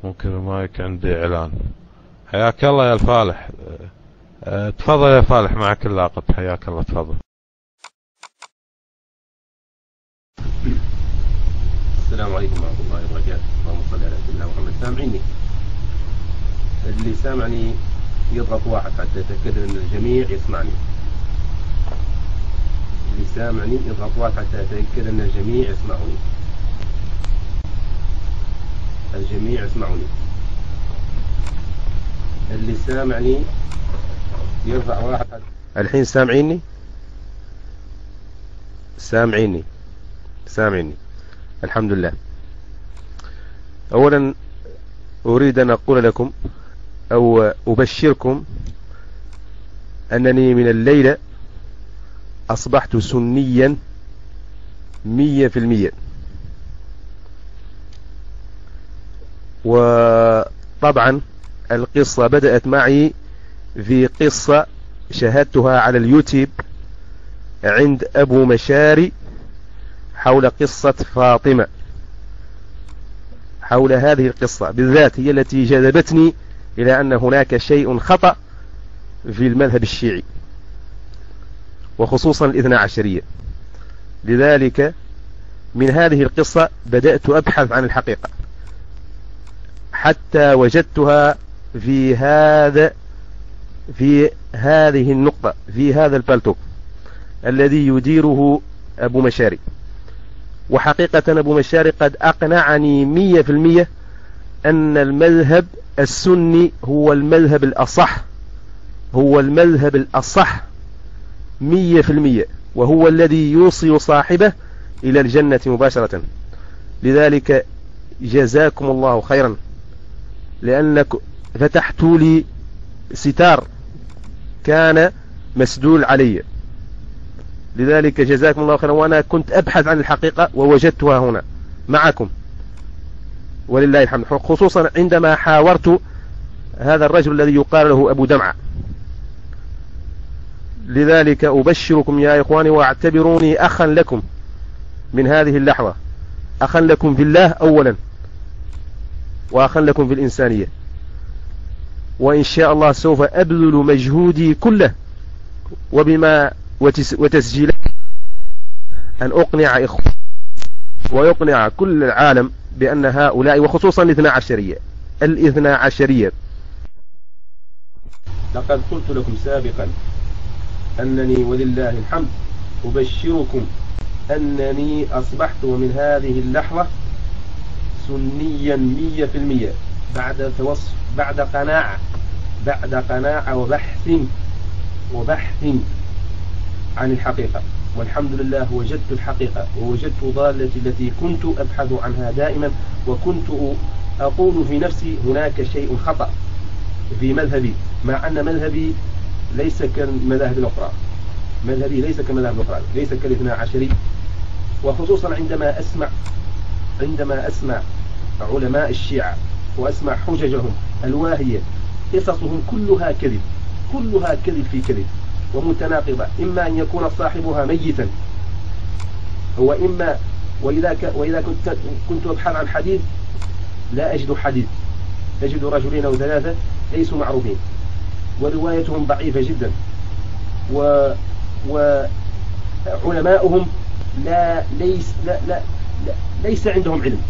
ممكن المايك عندي إعلان. حياك الله يا الفالح. تفضل يا فالح، معك اللاقط. حياك الله، تفضل. السلام عليكم ورحمة الله وبركاته. اللهم صل على سيدنا محمد. سامعيني؟ اللي سامعني يضغط واحد حتى يتأكد أن الجميع يسمعني. اللي سامعني يضغط واحد حتى يتأكد أن الجميع يسمعوني. الجميع يسمعوني. اللي سامعني يرفع واحد حتى. الحين سامعيني؟ سامعيني. الحمد لله. أولا أريد أن أقول لكم أو أبشركم أنني من الليلة أصبحت سنيا 100%. وطبعا القصة بدأت معي في قصة شاهدتها على اليوتيوب عند أبو مشاري حول قصة فاطمة. حول هذه القصة بالذات هي التي جذبتني إلى أن هناك شيء خطأ في المذهب الشيعي وخصوصا الاثنى عشرية. لذلك من هذه القصة بدأت أبحث عن الحقيقة حتى وجدتها في هذه النقطة، في هذا البالتوك الذي يديره أبو مشاري. وحقيقة أبو مشاري قد أقنعني 100% أن المذهب السني هو المذهب الأصح 100%، وهو الذي يوصل صاحبه إلى الجنة مباشرة. لذلك جزاكم الله خيرا، لأنك فتحتوا لي ستار كان مسدول علي. لذلك جزاكم الله خيرا. وأنا كنت أبحث عن الحقيقة ووجدتها هنا معكم ولله الحمد، خصوصا عندما حاورت هذا الرجل الذي يقال له أبو دمعة. لذلك أبشركم يا إخواني واعتبروني أخا لكم من هذه اللحظة، أخا لكم في الله أولا، وأخا لكم في الإنسانية. وإن شاء الله سوف أبذل مجهودي كله وتسجيلات أن أقنع إخوة ويقنع كل العالم بأن هؤلاء وخصوصا الاثنى عشرية. لقد قلت لكم سابقا أنني ولله الحمد أبشركم أنني أصبحت من هذه اللحظة سنيا 100% بعد قناعة وبحث عن الحقيقة. والحمد لله وجدت الحقيقة ووجدت ضالتي التي كنت أبحث عنها دائما، وكنت أقول في نفسي هناك شيء خطأ في مذهبي، مع أن مذهبي ليس كالمذاهب الأخرى. ليس كالاثنى عشري. وخصوصا عندما أسمع علماء الشيعة وأسمع حججهم الواهية، قصصهم كلها كذب في كذب ومتناقضة. إما أن يكون صاحبها ميتا، وإذا كنت أبحث عن حديث لا أجد حديث، أجد رجلين أو ثلاثة ليسوا معروفين وروايتهم ضعيفة جدا، وعلماؤهم ليس عندهم علم.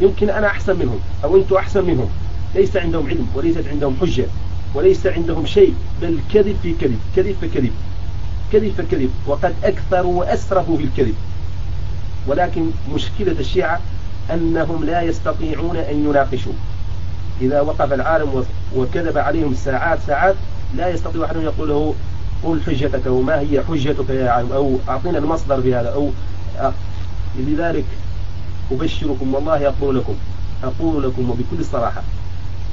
يمكن أنا أحسن منهم أو أنتم أحسن منهم. ليس عندهم علم وليست عندهم حجة وليس عندهم شيء، بل كذب في كذب فكذب، وقد أكثروا وأسرفوا في الكذب. ولكن مشكلة الشيعة أنهم لا يستطيعون أن يناقشوا. إذا وقف العالم وكذب عليهم ساعات لا يستطيع أحد يقول له قل حجتك، أو ما هي حجتك يا عالم، أو أعطينا المصدر بهذا لذلك أبشركم والله أقول لكم وبكل صراحة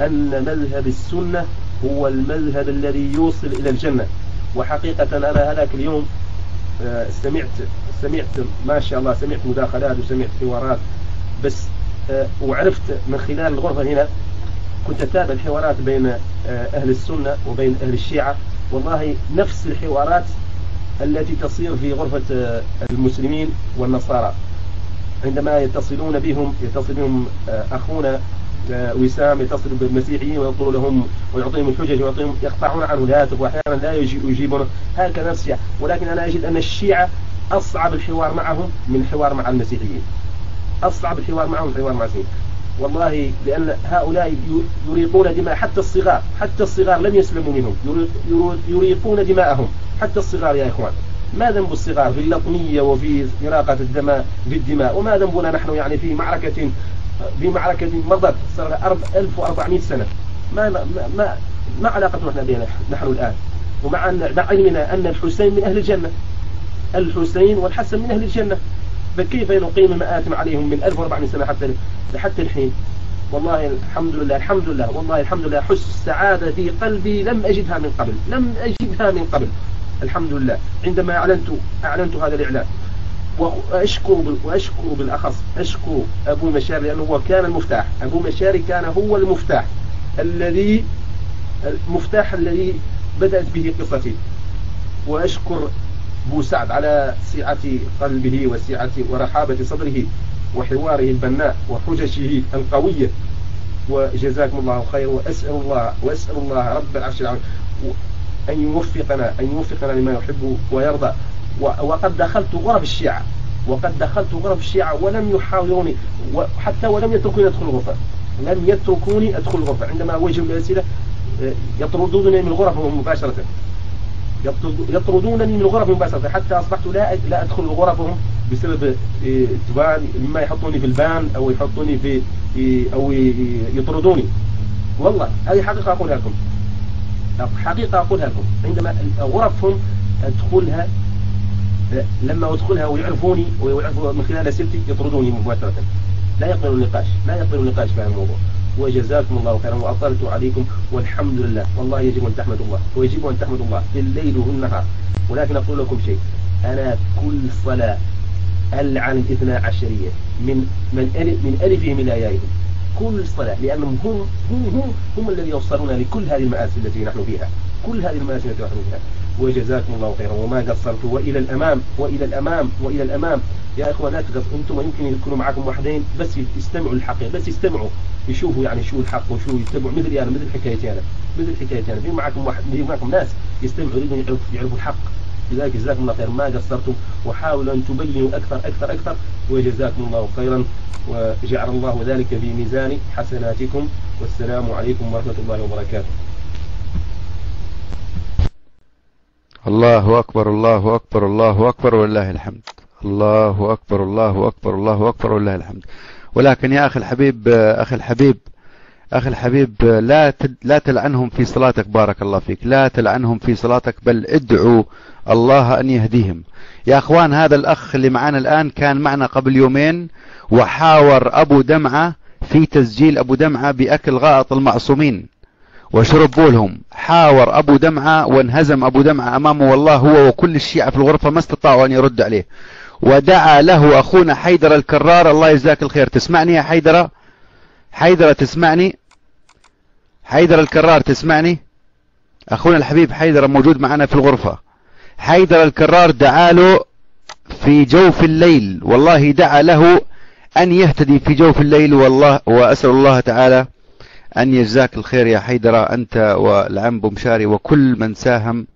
أن مذهب السنة هو المذهب الذي يوصل إلى الجنة. وحقيقة أنا هذاك اليوم سمعت ما شاء الله، سمعت مداخلات وسمعت حوارات، بس وعرفت من خلال الغرفة هنا كنت أتابع الحوارات بين أهل السنة وبين أهل الشيعة. والله نفس الحوارات التي تصير في غرفة المسلمين والنصارى عندما يتصل بهم أخونا وسام يتصل بالمسيحيين ويقول لهم ويعطيهم الحجج ويعطيهم يقطعون عنه الهاتف وأحيانا لا يجيبونه، هكذا الشيعة. ولكن أنا أجد أن الشيعة أصعب الحوار معهم من الحوار مع المسيحيين، أصعب الحوار معهم من الحوار مع المسيحيين والله، لأن هؤلاء يريقون دماء حتى الصغار، حتى الصغار لم يسلموا منهم، يريقون دماءهم حتى الصغار يا إخوان. ما ذنب الصغار في اللطمية وفي إراقة الدماء في الدماء، وما ذنبنا نحن يعني في معركة مضت صار 1400 سنة، ما علاقتنا بنا نحن الآن، ومع علمنا أن الحسين من أهل الجنة، الحسين والحسن من أهل الجنة، فكيف نقيم المآثم عليهم من 1400 سنة حتى الحين؟ والله الحمد لله، الحمد لله، والله الحمد لله، حس السعادة في قلبي لم أجدها من قبل، الحمد لله عندما أعلنت هذا الإعلان. وأشكر بالأخص أشكر أبو مشاري لأنه هو كان المفتاح، أبو مشاري كان هو المفتاح الذي بدأت به قصتي. وأشكر أبو سعد على سعة قلبه وسعة ورحابة صدره وحواره البناء وحججه القوية، وجزاكم الله خير. وأسأل الله رب العرش العظيم أن يوفقنا لما يحب ويرضى. وقد دخلت غرف الشيعة ولم يحاولوني حتى ولم يتركوني أدخل الغرفة، عندما وجهوا الأسئلة يطردونني من غرفهم مباشرة، حتى أصبحت لا أدخل غرفهم بسبب مما يحطوني في البان أو يحطوني أو يطردوني. والله هذه حقيقة أقولها لكم، عندما غرفهم أدخلها، لما أدخلها ويعرفوني ويعرفوا من خلال أسئلتي يطردوني مباشرة، لا يقبلوا النقاش في هذا الموضوع. وجزاكم الله خيرا وأطلت عليكم، والحمد لله، والله يجب أن تحمدوا الله بالليل والنهار. ولكن أقول لكم شيء، أنا كل صلاة ألعن الاثنا عشرية من ألفهم إلى يائهم، كل صلاة، لأنهم هم الذين يوصلون لكل هذه المآسي التي نحن فيها، وجزاكم الله خيرا وما قصرت. وإلى الأمام يا إخوان، لا تقصروا، أنتم يمكن يكونوا معكم وحدين بس يستمعوا الحقيقة، بس يستمعوا يشوفوا يعني شو الحق وشو يتبعوا، مثل حكايتي أنا في معكم ناس يستمعوا يريدون يعرفوا الحق. لذلك جزاكم الله خيرا ما قصرتم، وحاولوا أن تبينوا أكثر، وجزاكم الله خيرا، وجعل الله ذلك في ميزان حسناتكم. والسلام عليكم ورحمة الله وبركاته. الله أكبر الله أكبر الله أكبر ولله الحمد. الله أكبر الله أكبر الله أكبر ولله الحمد. ولكن يا أخي الحبيب لا تلعنهم في صلاتك، بارك الله فيك، لا تلعنهم في صلاتك، بل ادعوا الله أن يهديهم. يا أخوان، هذا الأخ اللي معنا الآن كان معنا قبل يومين وحاور أبو دمعة في تسجيل أبو دمعة بأكل غائط المعصومين وشرب بولهم، حاور أبو دمعة وانهزم أبو دمعة أمامه، والله هو وكل الشيعة في الغرفة ما استطاعوا أن يرد عليه. ودعا له أخونا حيدر الكرار، الله يجزاك الخير. تسمعني يا حيدر تسمعني؟ حيدر الكرار تسمعني؟ أخونا الحبيب حيدر موجود معنا في الغرفة. حيدر الكرار دعا له في جوف الليل، والله دعا له أن يهتدي في جوف الليل، والله وأسأل الله تعالى أن يجزاك الخير يا حيدر، أنت والعم بومشاري وكل من ساهم